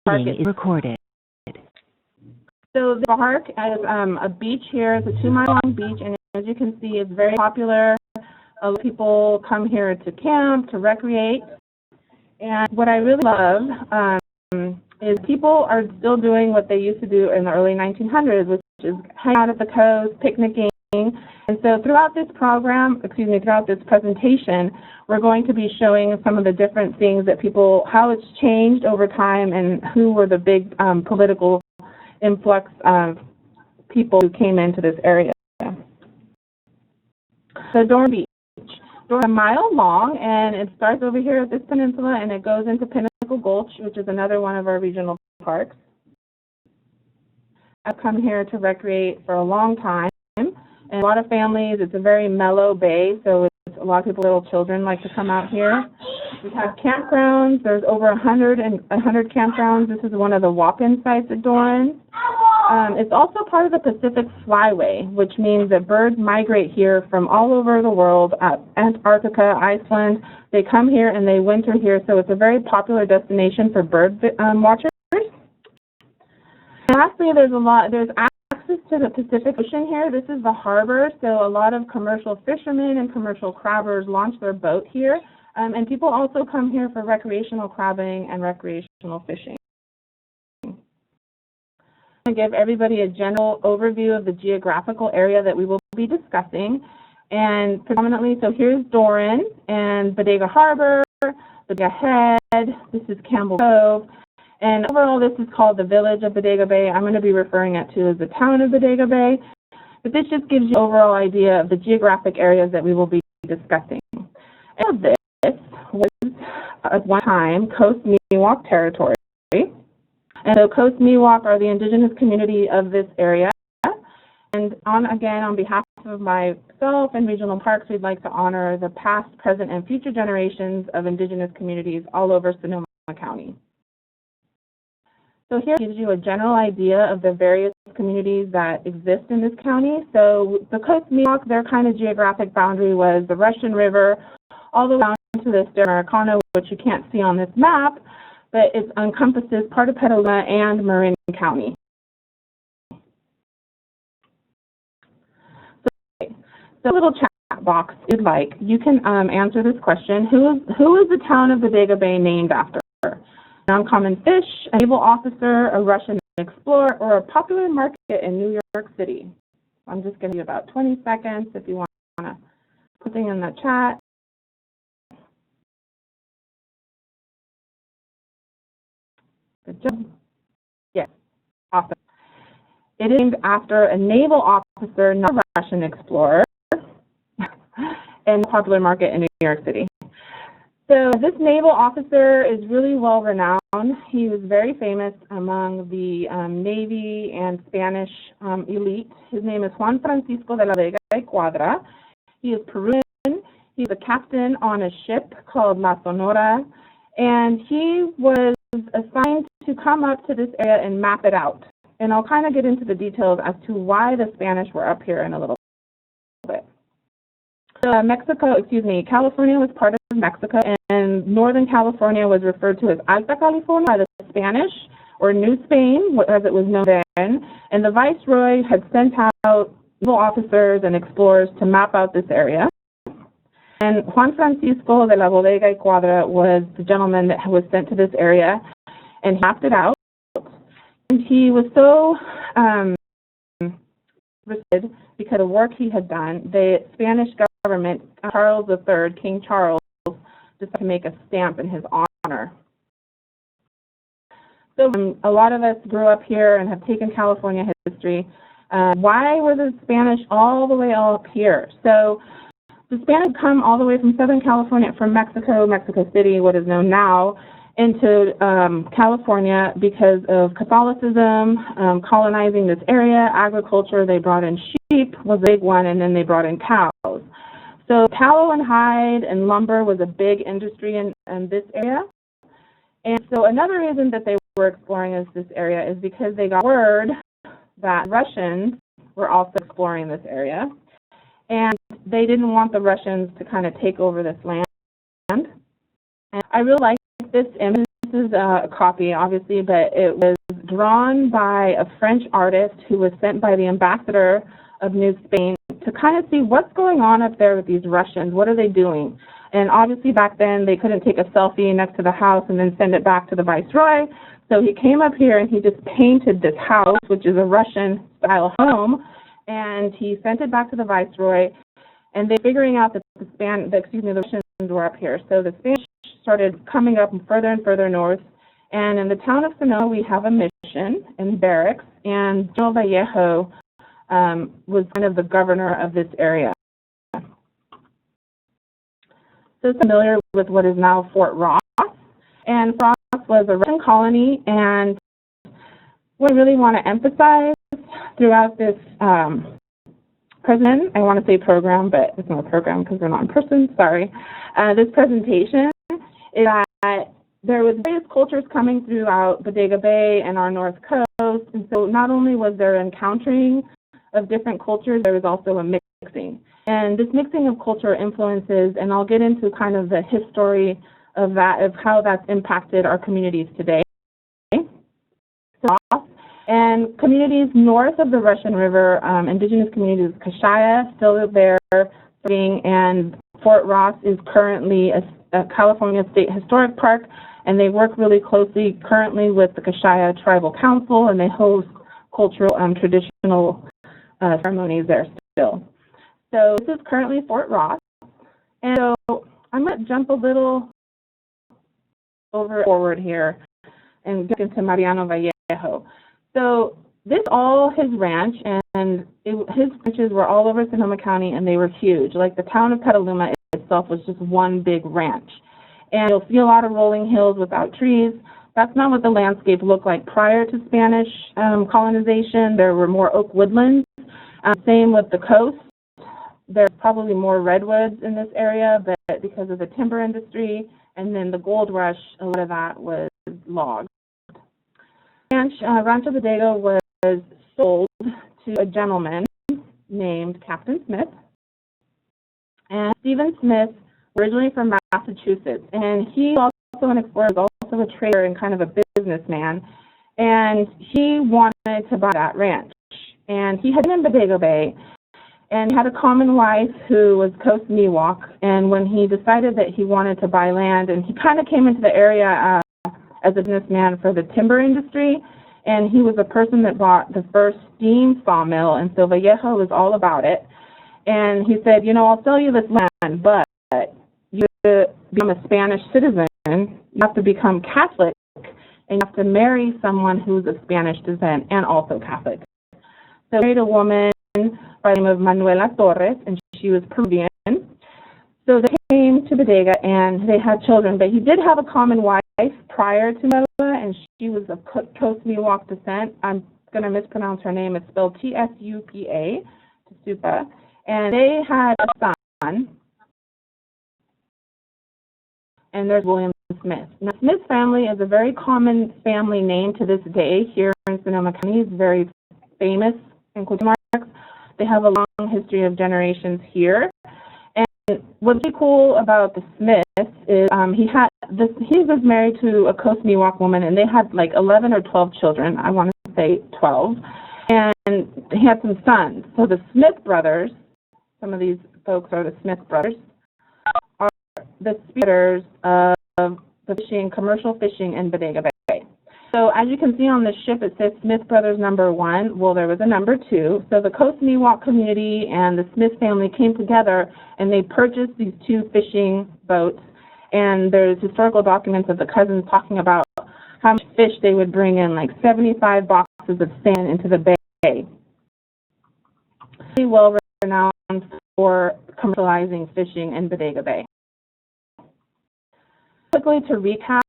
park is recorded. So the park is a beach here. It's a 2-mile-long beach, and as you can see, it's very popular. A lot of people come here to camp, to recreate. And what I really love is people are still doing what they used to do in the early 1900s, which is hang out at the coast, picnicking. And so throughout this program, throughout this presentation, we're going to be showing some of the different things that people, how it's changed over time and who were the big political influx of people who came into this area. So Doran Beach. Doran is a mile long, and it starts over here at this peninsula, and it goes into Pinnacle Gulch, which is another one of our regional parks. I've come here to recreate for a long time, and a lot of families, it's a very mellow bay, so a lot of people, little children, like to come out here. We have campgrounds. There's over 100 campgrounds. This is one of the walk-in sites at Doran. It's also part of the Pacific Flyway, which means that birds migrate here from all over the world, Antarctica, Iceland. They come here and they winter here, so it's a very popular destination for bird watchers. And lastly, there's access to the Pacific Ocean here. This is the harbor, so a lot of commercial fishermen and commercial crabbers launch their boat here. And people also come here for recreational crabbing and recreational fishing. I'm going to give everybody a general overview of the geographical area that we will be discussing. And predominantly, so here's Doran and Bodega Harbor, Bodega Head, this is Campbell Cove. And overall, this is called the village of Bodega Bay. I'm going to be referring it to as the town of Bodega Bay. But this just gives you an overall idea of the geographic areas that we will be discussing. And this was at one time Coast Miwok territory. And so Coast Miwok are the indigenous community of this area. And again, on behalf of myself and Regional Parks, we'd like to honor the past, present, and future generations of indigenous communities all over Sonoma County. So here gives you a general idea of the various communities that exist in this county. So the Coast Miwok, their kind of geographic boundary was the Russian River all the way down to the Americano, which you can't see on this map, but it encompasses part of Petaluma and Marin County. So a little chat box, if you'd like, you can answer this question. Who is the town of Bodega Bay named after? An uncommon fish, a naval officer, a Russian explorer, or a popular market in New York City? I'm just giving you about 20 seconds if you want to put something in the chat. Good job. Yes, awesome. It is named after a naval officer, not a Russian explorer, and a popular market in New York City. So this naval officer is really well renowned. He was very famous among the Navy and Spanish elite. His name is Juan Francisco de la Vega y Cuadra. He is Peruvian. He's a captain on a ship called La Sonora, and he was assigned to come up to this area and map it out. And I'll kind of get into the details as to why the Spanish were up here in a little bit. So California was part of Mexico, and Northern California was referred to as Alta California by the Spanish, or New Spain, as it was known then. And the Viceroy had sent out naval officers and explorers to map out this area. And Juan Francisco de la Bodega y Cuadra was the gentleman that was sent to this area and mapped it out. And he was so respected because of the work he had done. The Spanish government, Charles III, King Charles, decided to make a stamp in his honor. So a lot of us grew up here and have taken California history. Why were the Spanish all the way up here? So the Spanish come all the way from Southern California, from Mexico City, what is known now, into California because of Catholicism, colonizing this area, agriculture. They brought in sheep was a big one, and then they brought in cows. So tallow and hide and lumber was a big industry in this area. And so another reason that they were exploring this area is because they got word that Russians were also exploring this area. And they didn't want the Russians to kind of take over this land. And I really like this image is a copy, obviously, but it was drawn by a French artist who was sent by the ambassador of New Spain to kind of see what's going on up there with these Russians. What are they doing? And obviously back then they couldn't take a selfie next to the house and then send it back to the viceroy. So he came up here and he just painted this house, which is a Russian-style home, and he sent it back to the viceroy. And they're figuring out that the Russians were up here. So the Spanish started coming up further and further north. And in the town of Sonoma, we have a mission and barracks, and General Vallejo was kind of the governor of this area. So familiar with what is now Fort Ross. And Fort Ross was a Russian colony, and what I really want to emphasize throughout this presentation, I want to say program, but it's not a program because we're not in person, sorry. This presentation is that there was various cultures coming throughout Vega Bay and our north coast, and so not only was there encountering of different cultures, there was also a mixing. And this mixing of cultural influences, and I'll get into kind of the history of that, of how that's impacted our communities today. And communities north of the Russian River, indigenous communities, Kashaya, still live there, and Fort Ross is currently a California State Historic Park, and they work really closely currently with the Kashaya Tribal Council, and they host cultural traditional ceremonies there still. So this is currently Fort Ross, and so I'm going to jump a little forward here and get into Mariano Vallejo. So this all his ranch, and his ranches were all over Sonoma County, and they were huge. Like the town of Petaluma itself was just one big ranch. And you'll see a lot of rolling hills without trees. That's not what the landscape looked like prior to Spanish colonization. There were more oak woodlands. Same with the coast. There's probably more redwoods in this area, but because of the timber industry and then the gold rush, a lot of that was logs. Rancho Bodega was sold to a gentleman named Captain Smith. And Stephen Smith, originally from Massachusetts, and he was also an explorer, also a trader and kind of a businessman. And he wanted to buy that ranch. And he had been in Vega Bay, and he had a common wife who was Coast Miwok. And when he decided that he wanted to buy land, and he kind of came into the area as a businessman for the timber industry, and he was the person that bought the first steam sawmill, and so Vallejo was all about it. And he said, you know, I'll sell you this land, but you have to become a Spanish citizen, you have to become Catholic, and you have to marry someone who's of Spanish descent and also Catholic. So he married a woman by the name of Manuela Torres, and she was Peruvian. So they came to Bodega, and they had children, but he did have a common wife prior to Noah, and she was of Coast Miwok descent. I'm going to mispronounce her name. It's spelled Tsupa, Tsupa. And they had a son, and there's William Smith. Now, Smith family is a very common family name to this day here in Sonoma County. It's very famous in quotation marks. They have a long history of generations here. And what's really cool about the Smiths is he was married to a Coast Miwok woman, and they had like 11 or 12 children. I want to say 12. And he had some sons. So the Smith brothers, some of these folks are the Smith brothers, are the spearheaders of the fishing, commercial fishing in Vega Bay. So as you can see on the ship, it says Smith Brothers number 1. Well, there was a number 2. So the Coast Miwok community and the Smith family came together, and they purchased these 2 fishing boats. And there's historical documents of the cousins talking about how much fish they would bring in, like 75 boxes of sand into the bay. Really well renowned for commercializing fishing in Vega Bay. Quickly to recap,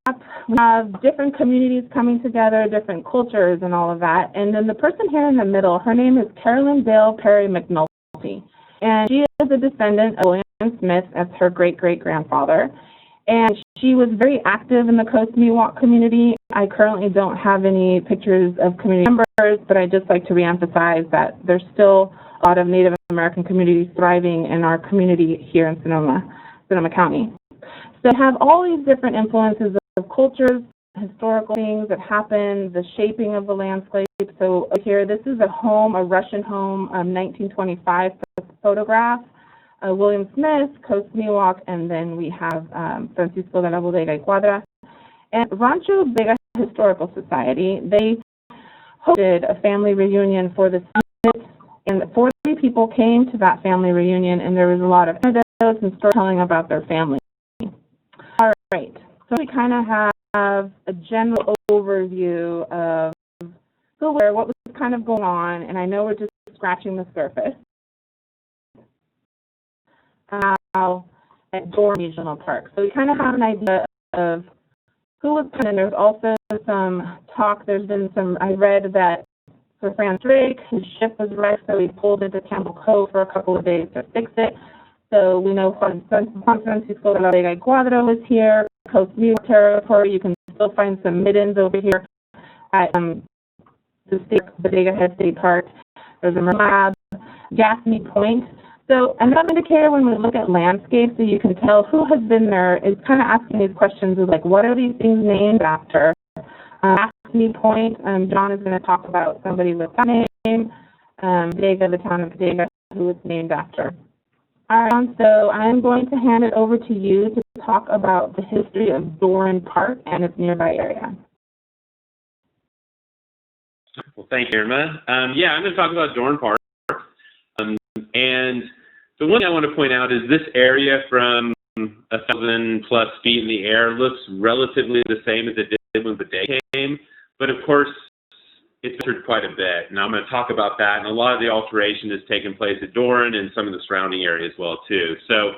we have different communities coming together, different cultures and all of that. And then the person here in the middle, her name is Carolyn Dale Perry McNulty. And she is a descendant of William Smith as her great-great-grandfather. And she was very active in the Coast Miwok community. I currently don't have any pictures of community members, but I'd just like to reemphasize that there's still a lot of Native American communities thriving in our community here in Sonoma County. So we have all these different influences of cultures historical things that happened, the shaping of the landscape. So here, this is a home, a Russian home, 1925 photograph. William Smith, Coast Miwok, and then we have Francisco de la Bodega y Cuadra. And Rancho Vega Historical Society, they hosted a family reunion for the Smiths, and 40 people came to that family reunion, and there was a lot of anecdotes and storytelling about their family. All right, so we kind of have a general overview of what was kind of going on, and I know we're just scratching the surface. At Doran Regional Park. So we kind of have an idea of who was coming. There's also some talk, there's been some, I read that Sir Francis Drake, his ship was wrecked, so he pulled into Campbell Cove for a couple of days to fix it. So we know Juan Francisco de la Vega y Cuadra was here, Coast Miwok territory. You can still find some middens over here at the Bodega Head State Park. There's a lab, Gaffney Point. So another indicator when we look at landscapes, so you can tell who has been there, is kind of asking these questions of like, what are these things named after? Gaffney Point, John is going to talk about somebody with that name, Bodega, the town of Bodega, who it's named after. All right, so I'm going to hand it over to you to talk about the history of Doran Park and its nearby area. Well, thank you, Irma. Yeah, I'm going to talk about Doran Park. And the one thing I want to point out is this area from 1,000+ feet in the air looks relatively the same as it did when the day came, but of course it's altered quite a bit, and I'm going to talk about that. And a lot of the alteration has taken place at Doran and some of the surrounding area as well too. So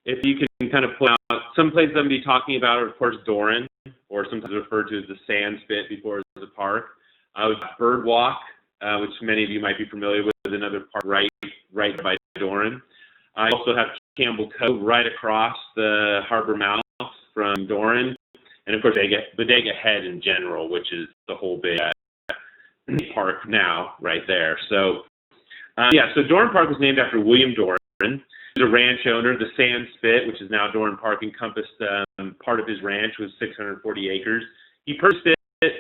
if you can kind of pull out some places I'm going to be talking about are of course Doran, or sometimes referred to as the sand spit before it was a park. Bird Walk, which many of you might be familiar with, another park right by Doran. I also have Campbell Cove right across the harbor mouth from Doran, and of course Bodega Head in general, which is the whole big park now right there. So yeah, so Doran Park was named after William Doran. He was a ranch owner. The Sand Spit, which is now Doran Park, encompassed part of his ranch was 640 acres. He purchased it.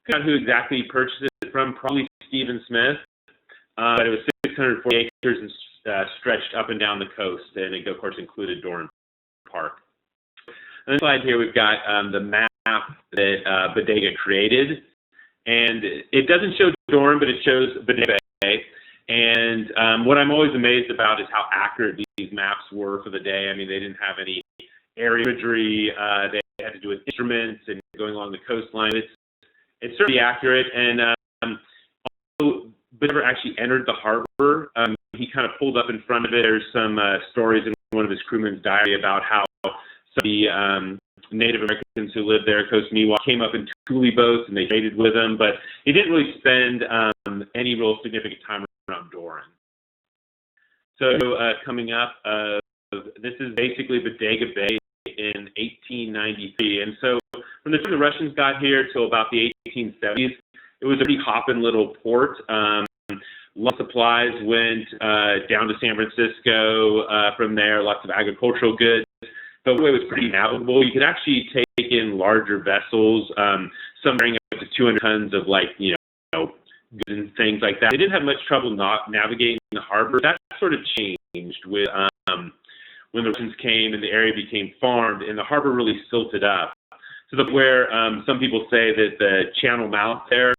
Not who exactly he purchased it from, probably Stephen Smith, but it was 640 acres and stretched up and down the coast, and it of course included Doran Park. On this slide here, we've got the map that Bodega created, and it doesn't show Doran, but it shows Bodega Bay. And what I'm always amazed about is how accurate these maps were for the day. I mean, they didn't have any aerial imagery. They had to do with instruments and going along the coastline. It's certainly accurate, and although never actually entered the harbor, he kind of pulled up in front of it. There's some stories in one of his crewmen's diary about how some of the Native Americans who lived there, Coast Miwok, came up in tule boats and they traded with him, but he didn't really spend any real significant time around Doran. So coming up, this is basically Bodega Bay in 1893, and so from the time the Russians got here till about the 1870s, it was a pretty hopping little port. Lots of supplies went down to San Francisco from there, lots of agricultural goods. But the way it was pretty navigable. You could actually take in larger vessels, some carrying up to 200 tons of goods and things like that. They didn't have much trouble navigating the harbor. That sort of changed with when the Russians came and the area became farmed and the harbor really silted up. So where some people say that the channel mouth there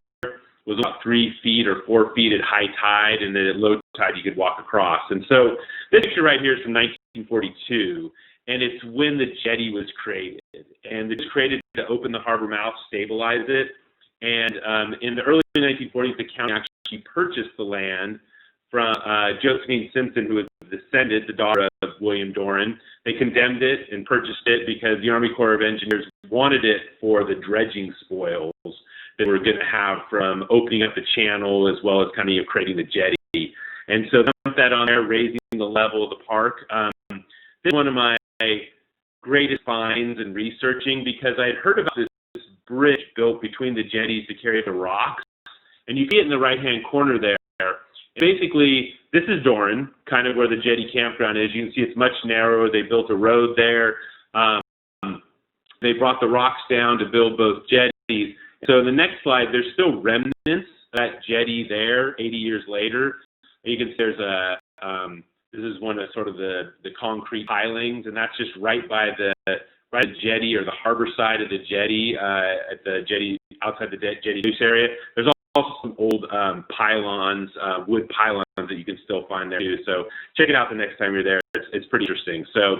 was about 3 feet or 4 feet at high tide, and then at low tide you could walk across. And so this picture right here is from 1942, and it's when the jetty was created. And it was created to open the harbor mouth, stabilize it. And in the early 1940s, the county actually purchased the land from Josephine Simpson, who was a descendant, the daughter of William Doran. They condemned it and purchased it because the Army Corps of Engineers wanted it for the dredging spoils that we're going to have from opening up the channel as well as kind of creating the jetty. And so they put that on there, raising the level of the park. This is one of my greatest finds in researching because I had heard about this bridge built between the jetties to carry the rocks. And you see it in the right-hand corner there. Basically, this is Doran, kind of where the jetty campground is. You can see it's much narrower. They built a road there. they brought the rocks down to build both jetties. So in the next slide, there's still remnants of that jetty there 80 years later. You can see there's a, this is one of sort of the concrete pilings, and that's just right by the jetty or the harbor side of the jetty, at the jetty, outside the jetty loose area. There's also some old pylons, wood pylons that you can still find there too. So check it out the next time you're there. It's pretty interesting. So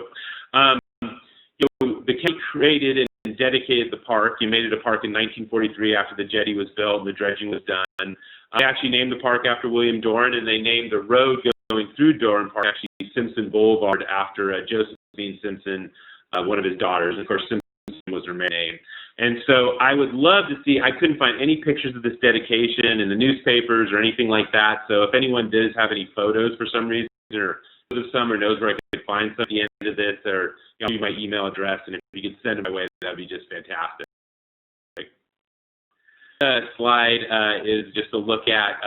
the county created and dedicated the park. You made it a park in 1943 after the jetty was built and the dredging was done. They actually named the park after William Doran, and they named the road going through Doran Park actually Simpson Boulevard after Josephine Simpson, one of his daughters. And of course, Simpson was her maiden name. And so I would love to see, I couldn't find any pictures of this dedication in the newspapers or anything like that. So if anyone does have any photos for some reason, or knows of some, or knows where I could find some at the end of this, or give me my email address, and if you could send it my way, that'd be just fantastic. Slide is just a look at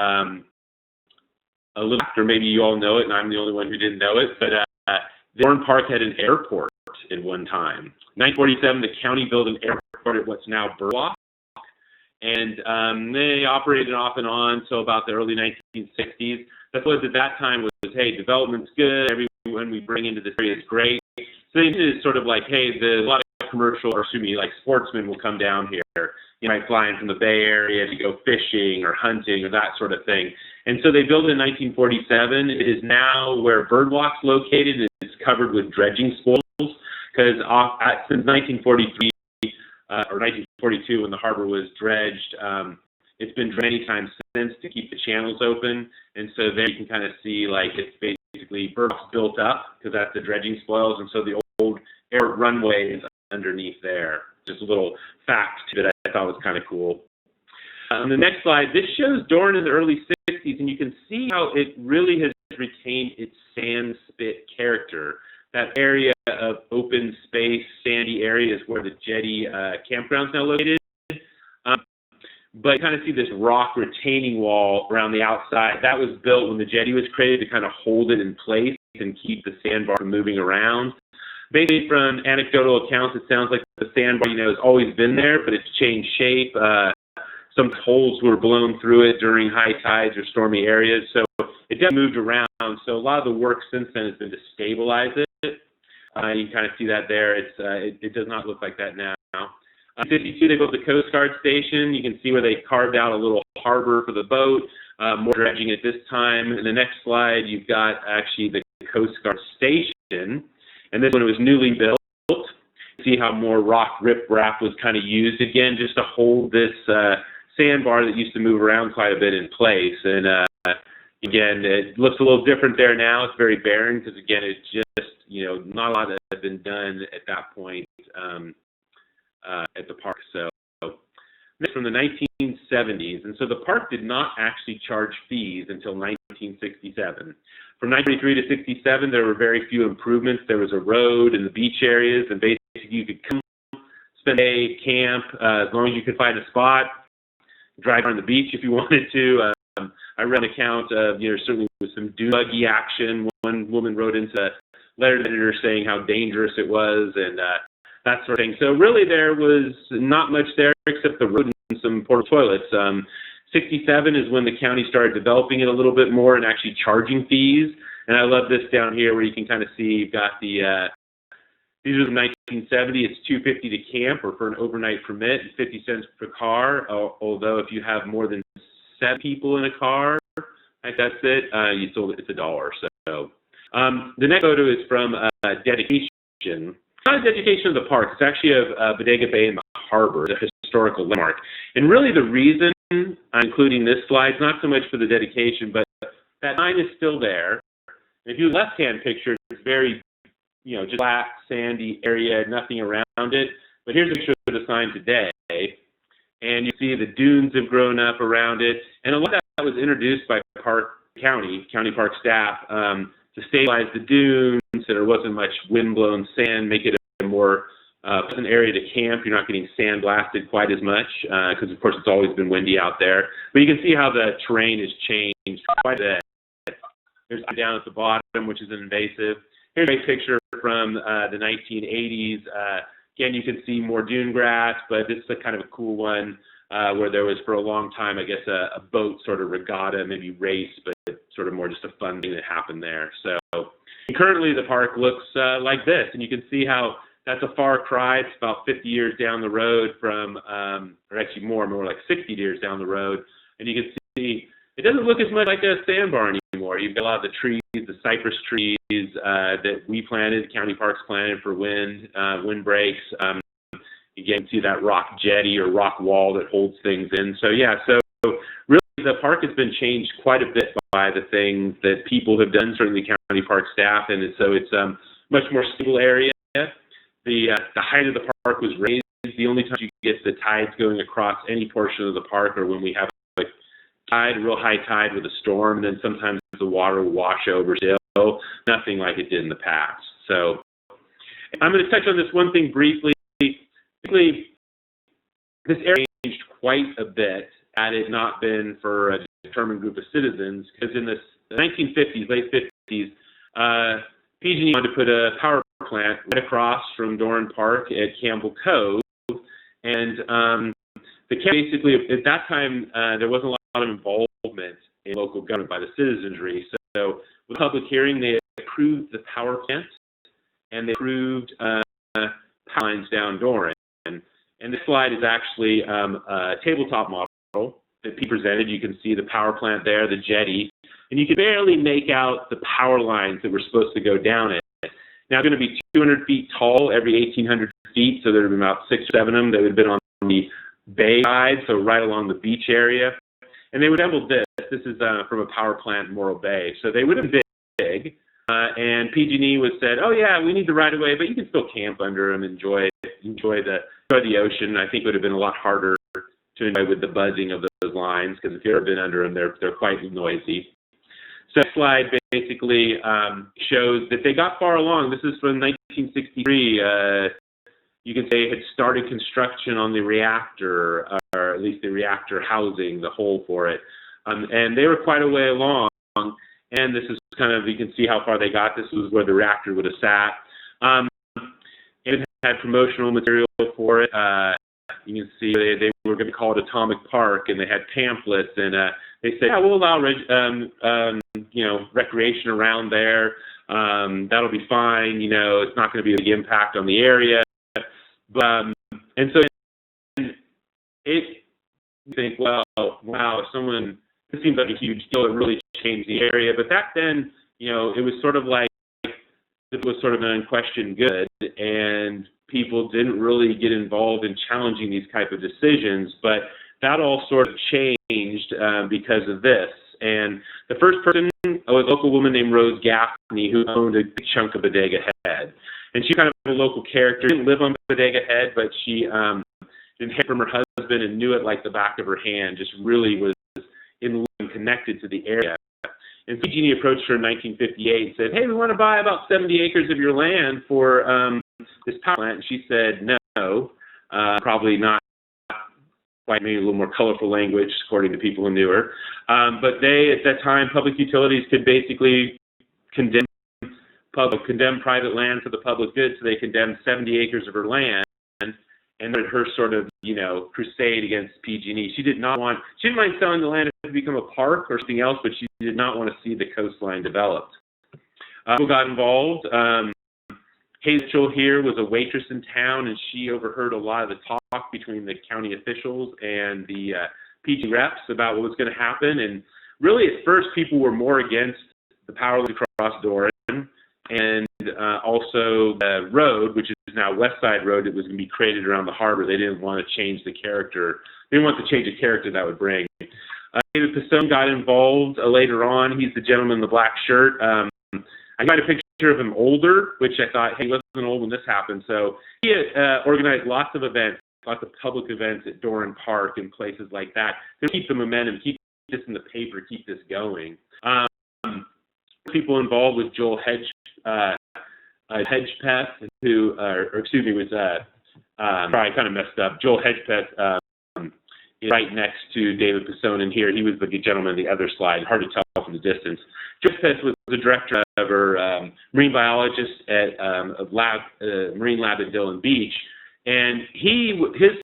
a little after, maybe you all know it, and I'm the only one who didn't know it, but Doran Park had an airport at one time. 1947, the county built an airport at what's now Birdwalk, and they operated off and on until about the early 1960s. That was at that time was, hey, development's good, everyone we bring into this area is great. So they did sort of like, hey, a lot of commercial, or excuse me, like sportsmen will come down here. You might fly in from the Bay Area to go fishing or hunting or that sort of thing. And so they built it in 1947. It is now where Birdwalk's located, and it's covered with dredging spoils, because since 1943 or 1942, when the harbor was dredged, it's been dredged many times since to keep the channels open. And so there you can kind of see, like, it's basically Birdwalk's built up because that's the dredging spoils, and so the old air runway is underneath there. Just a little fact that I thought was kind of cool. On the next slide, this shows Doran in the early 60s, and you can see how it really has retained its sand spit character. That area of open space, sandy area is where the jetty campground's now located. But you kind of see this rock retaining wall around the outside. That was built when the jetty was created to kind of hold it in place and keep the sandbar from moving around. Basically, from anecdotal accounts, it sounds like the sandbar, has always been there, but it's changed shape. Some holes were blown through it during high tides or stormy areas, so it definitely moved around. So a lot of the work since then has been to stabilize it. You can kind of see that there. It does not look like that now. In 52, they built the Coast Guard station. You can see where they carved out a little harbor for the boat, more dredging at this time. In the next slide, you've got actually the Coast Guard station. And this one was newly built. See how more rock riprap was kind of used again just to hold this sandbar that used to move around quite a bit in place. And again, it looks a little different there now. It's very barren because, again, it's just, not a lot that has been done at that point at the park. So this is from the 1970s. And so the park did not actually charge fees until 1967. From 1993 to 67, there were very few improvements. There was a road in the beach areas, and basically you could come, spend a day, camp, as long as you could find a spot, drive on the beach if you wanted to. I read an account of, certainly with some dune buggy action. One woman wrote into a letter to the editor saying how dangerous it was and that sort of thing. So really there was not much there except the road and some portable toilets. 67 is when the county started developing it a little bit more and actually charging fees. And I love this down here where you can kind of see you've got the, these are from 1970. It's $2.50 to camp or for an overnight permit, and 50 cents per car. Although if you have more than 7 people in a car, like that's it, it's $1. So the next photo is from dedication. It's not a dedication of the park. It's actually of Vega Bay in the harbor, the historical landmark. And really the reason I'm including this slide is not so much for the dedication, but that sign is still there. And if you left-hand picture, it's very, just flat, sandy area, nothing around it. But here's a picture of the sign today. And you see the dunes have grown up around it. And a lot of that was introduced by county park staff to stabilize the dunes so there wasn't much wind-blown sand, make it a more pleasant area to camp. You're not getting sand blasted quite as much because, of course, it's always been windy out there. But you can see how the terrain has changed quite a bit. There's down at the bottom, which is an invasive. Here's a picture from the 1980s. Again, you can see more dune grass, but this is a kind of a cool one where there was for a long time, I guess, a boat sort of regatta, maybe race, but sort of more just a fun thing that happened there. So currently the park looks like this, and you can see how that's a far cry. It's about 50 years down the road from, or actually more like 60 years down the road, and you can see it doesn't look as much like a sandbar anymore. You've got a lot of the trees, the cypress trees that we planted, county parks planted for wind breaks. You can see that rock jetty or rock wall that holds things in. So yeah, so really the park has been changed quite a bit by the things that people have done, certainly county park staff, and so it's much more stable area. The height of the park was raised. The only time you get the tides going across any portion of the park are when we have a tide, real high tide with a storm, and then sometimes the water will wash over still. Nothing like it did in the past. So I'm going to touch on this one thing briefly. Basically, this area changed quite a bit had it not been for a determined group of citizens, because in the 1950s, late 50s, PG&E wanted to put a power plant right across from Doran Park at Campbell Cove, and the county basically, at that time, there wasn't a lot of involvement in local government by the citizenry. So with public hearing, they approved the power plant, and they approved power lines down Doran. And this slide is actually a tabletop model that Pete presented. You can see the power plant there, the jetty, and you can barely make out the power lines that were supposed to go down it. Now, they're going to be 200 feet tall every 1,800 feet, so there would have been about 6 or 7 of them that would have been on the bay side, so right along the beach area. And they resembled this. This is from a power plant in Morro Bay. So they would have been big, and PG&E was said, oh yeah, we need the right of way, but you can still camp under them, enjoy the ocean. I think it would have been a lot harder to enjoy with the buzzing of those lines, because if you've ever been under them, they're quite noisy. So this slide basically shows that they got far along. This is from 1963. You can say it had started construction on the reactor, or at least the reactor housing, the hole for it. And they were quite a way along. And this is kind of, you can see how far they got. This was where the reactor would have sat. It had promotional material for it. You can see they were going to call it Atomic Park, and they had pamphlets, and they said, yeah, we'll allow recreation around there. That'll be fine. It's not going to be a big impact on the area. And so you think, well, wow, this seems like a huge deal. It really changed the area. But back then, it was sort of like, it was sort of an unquestioned good, and people didn't really get involved in challenging these type of decisions. But that all sort of changed because of this. And the first person was a local woman named Rose Gaffney, who owned a big chunk of Bodega Head. And she kind of a local character. She didn't live on Bodega Head, but she inherited from her husband and knew it like the back of her hand, just really was in love and connected to the area. And PG&E approached her in 1958 and said, hey, we want to buy about 70 acres of your land for this power plant. And she said, no, probably not. Quite maybe a little more colorful language, according to people who knew her. But they, at that time, public utilities could basically condemn private land for the public good, so they condemned 70 acres of her land, and her sort of, crusade against PG&E. She didn't mind selling the land to become a park or something else, but she did not want to see the coastline developed. People got involved. Hazel here was a waitress in town, and she overheard a lot of the talk between the county officials and the PG reps about what was going to happen. And really, at first, people were more against the power line across Doran, and also the road, which is now West Side Road, that was going to be created around the harbor. They didn't want to change the character. They didn't want to change the character that would bring. David Pisone got involved later on. He's the gentleman in the black shirt. I got a picture of him older, which I thought, hey, he wasn't old when this happened. So he had organized lots of events, lots of public events at Doran Park and places like that to keep the momentum, keep this in the paper, keep this going. People involved with Joel Hedgepeth, who, I kind of messed up. Joel Hedgepeth is right next to David Pisone in here. He was the gentleman on the other slide, hard to tell from the distance. Joel Hedgepeth was the director of her marine biologist at Marine Lab at Dillon Beach. And his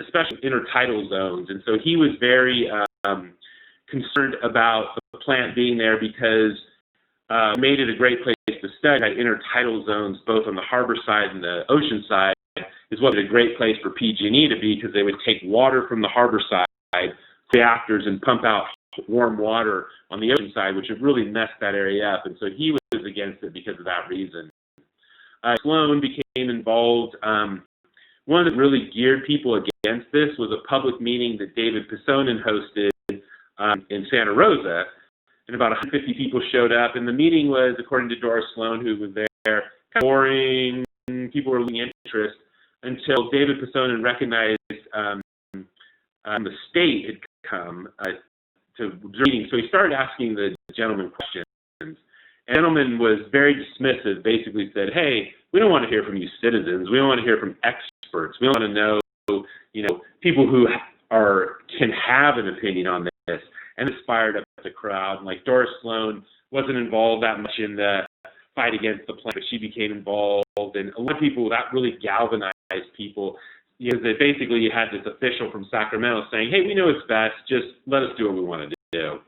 especially intertidal zones, and so he was very concerned about the plant being there because it made it a great place to study. Had intertidal zones both on the harbor side and the ocean side is what made it a great place for PG&E to be, because they would take water from the harbor side, reactors, and pump out warm water on the ocean side, which would really mess that area up. And so he was against it because of that reason. Sloan became involved. One that really geared people against this was a public meeting that David Pisonin hosted in Santa Rosa, and about 150 people showed up. And the meeting was, according to Doris Sloan, who was there, kind of boring. People were losing interest until David Pisonin recognized the state had come to the meeting. So he started asking the gentleman questions. And the gentleman was very dismissive, basically said, hey, we don't want to hear from you citizens. We don't want to hear from experts. We don't want to know, people who can have an opinion on this. And it fired up the crowd. And like Doris Sloan wasn't involved that much in the fight against the plant, but she became involved. And a lot of people, that really galvanized people. Because basically you had this official from Sacramento saying, hey, we know it's best, just let us do what we want to do.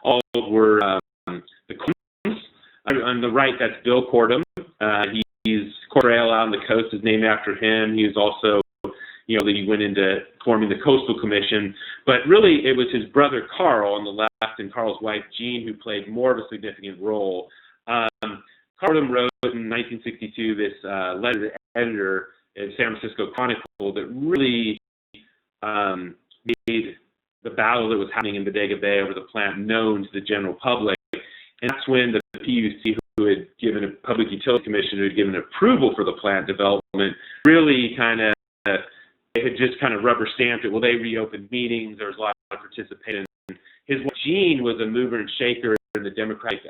All were the Cordums. On the right, that's Bill Cordum. He's Trail out on the coast is named after him. He was also, he went into forming the Coastal Commission. But really, it was his brother Carl on the left and Carl's wife Jean who played more of a significant role. Cordum wrote in 1962 this letter to the editor in San Francisco Chronicle that really made the battle that was happening in Vega Bay over the plant known to the general public. And that's when the PUC, who had given a Public Utility Commission, who had given approval for the plant development, really they had just kind of rubber stamped it. Well, they reopened meetings. There was a lot of participation. His wife, Jean, was a mover and shaker in the Democratic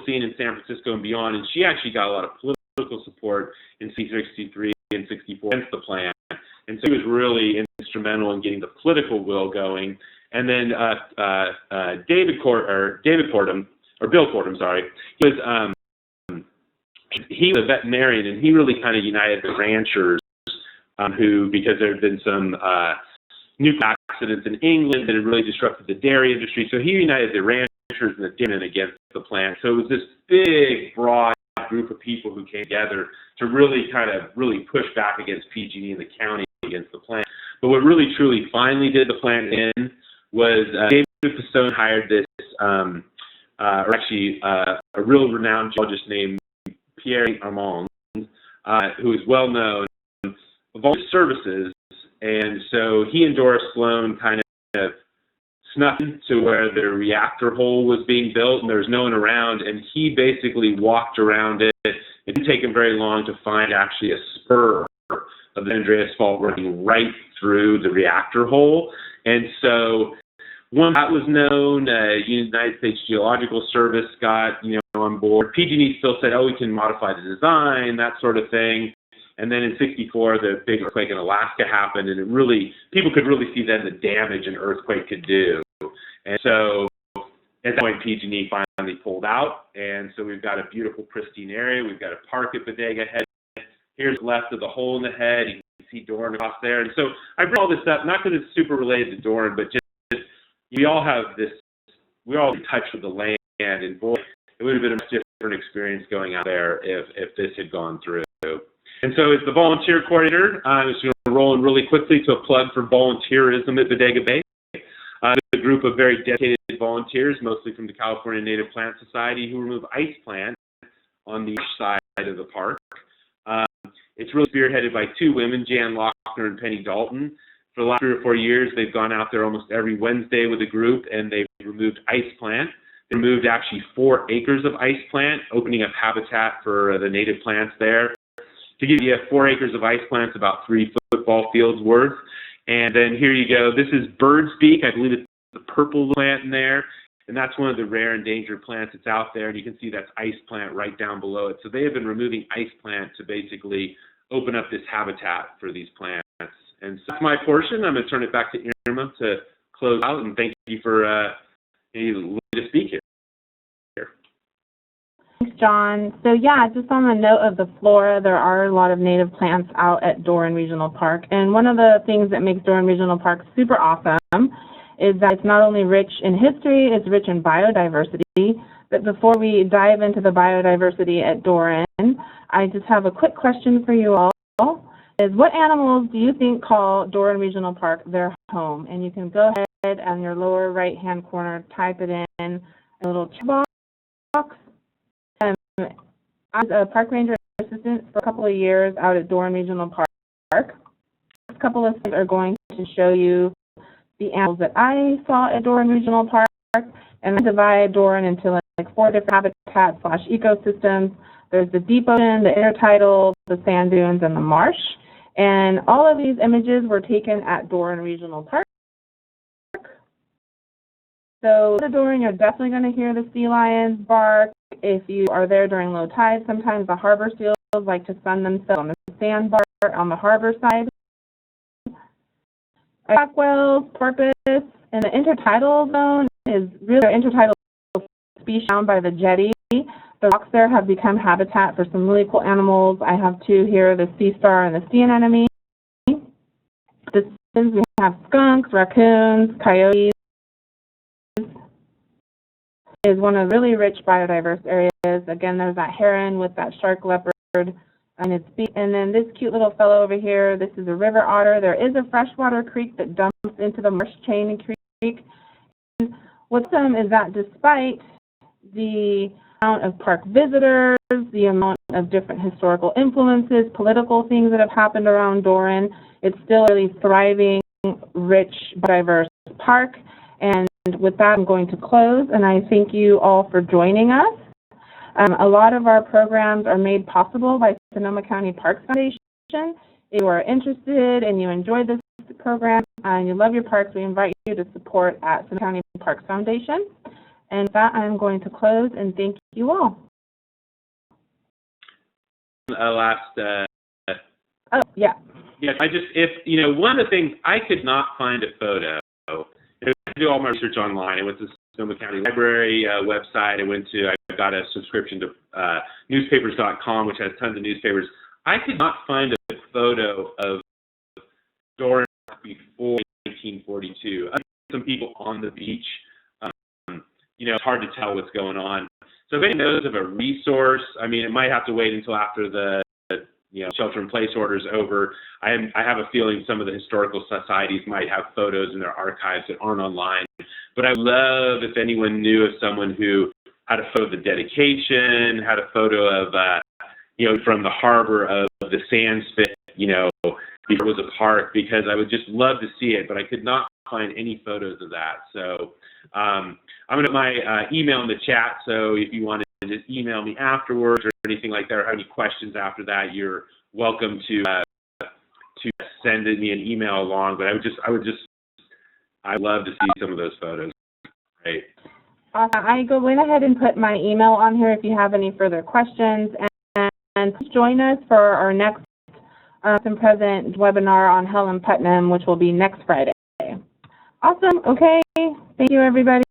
scene in San Francisco and beyond, and she actually got a lot of political support in C-63 and 64 against the plant. And so he was really instrumental in getting the political will going. And then Bill Cordum, he was a veterinarian, and he really kind of united the ranchers because there had been some nuclear accidents in England that had really disrupted the dairy industry. So he united the ranchers and the dairymen against the plant. So it was this big, broad group of people who came together to really push back against PG&E and the county against the plant. But what really, truly, finally did the plant in was David Pisonin hired this, a real renowned geologist named Pierre Armand, who is well known of all his services. And so he and Doris Sloan kind of snuck into where the reactor hole was being built, and there was no one around, and he basically walked around it. It didn't take him very long to find actually a spur of the Andreas Fault running right through the reactor hole. And so once that was known, United States Geological Service got on board. PG&E still said, we can modify the design, that sort of thing. And then in '64, the big earthquake in Alaska happened, and people could really see then the damage an earthquake could do. And so at that point, PG&E finally pulled out, and so we've got a beautiful, pristine area. We've got a park at Bodega Head. Here's left of the hole in the head. You can see Doran across there. And so I bring all this up, not because it's super related to Doran, but just we all in touch with the land, and boy, it would have been a much different experience going out there if this had gone through. And so as the volunteer coordinator, I'm just going to roll in really quickly to a plug for volunteerism at Bodega Bay. There's a group of very dedicated volunteers, mostly from the California Native Plant Society, who remove ice plants on the side of the park. It's really spearheaded by two women, Jan Lochner and Penny Dalton. For the last 3 or 4 years, they've gone out there almost every Wednesday with a group, and they've removed ice plant. They removed actually 4 acres of ice plant, opening up habitat for the native plants there. To give you 4 acres of ice plants, about 3 football fields worth. And then here you go. This is bird's beak. I believe it's the purple plant in there. And that's one of the rare endangered plants that's out there. And you can see that's ice plant right down below it. So they have been removing ice plant to basically open up this habitat for these plants. And so that's my portion. I'm going to turn it back to Irma to close out. And thank you for letting me to speak here. Thanks, John. So yeah, just on the note of the flora, there are a lot of native plants out at Doran Regional Park. And one of the things that makes Doran Regional Park super awesome is that it's not only rich in history, it's rich in biodiversity. But before we dive into the biodiversity at Doran, I just have a quick question for you all. Is what animals do you think call Doran Regional Park their home? And you can go ahead on your lower right-hand corner, type it in a little chat box. I was a park ranger assistant for a couple of years out at Doran Regional Park. A couple of things are going to show you the animals that I saw at Doran Regional Park, and I divide Doran into like 4 different habitats/ecosystems. There's the deep ocean, the intertidal, the sand dunes, and the marsh. And all of these images were taken at Doran Regional Park. So at Doran, you're definitely going to hear the sea lions bark. If you are there during low tide, sometimes the harbor seals like to sun themselves on the sandbar on the harbor side. Black whales, porpoise, and the intertidal zone is really an intertidal species found by the jetty. The rocks there have become habitat for some really cool animals. I have 2 here, the sea star and the sea anemone. We have skunks, raccoons, coyotes. Is one of the really rich biodiverse areas. Again, there's that heron with that shark leopard on its beak. And then this cute little fellow over here, this is a river otter. There is a freshwater creek that dumps into the marsh chain creek. And what's awesome is that despite the amount of park visitors, the amount of different historical influences, political things that have happened around Doran, it's still a really thriving, rich, diverse park. And with that, I'm going to close, and I thank you all for joining us. A lot of our programs are made possible by Sonoma County Parks Foundation. If you are interested and you enjoy this program and you love your parks, we invite you to support at Sonoma County Parks Foundation. And with that, I'm going to close and thank you all. Oh, yeah. Yeah, one of the things, I could not find a photo. I do all my research online. I went to the Sonoma County Library website. I got a subscription to newspapers.com, which has tons of newspapers. I could not find a photo of Doran before 1942. Some people on the beach. It's hard to tell what's going on. So if anyone knows of a resource, it might have to wait until after the shelter-in-place order is over. I have a feeling some of the historical societies might have photos in their archives that aren't online. But I would love if anyone knew of someone who had a photo of the dedication, had a photo of, from the harbor of the sand spit, before it was a park, because I would just love to see it, but I could not find any photos of that. So I'm going to put my email in the chat, so if you want to just email me afterwards or anything like that, or have any questions after that, you're welcome to send me an email along. But I'd love to see some of those photos. Great. I went ahead and put my email on here if you have any further questions, and please join us for our next and present webinar on Helen Putnam, which will be next Friday. Awesome. Okay. Thank you, everybody.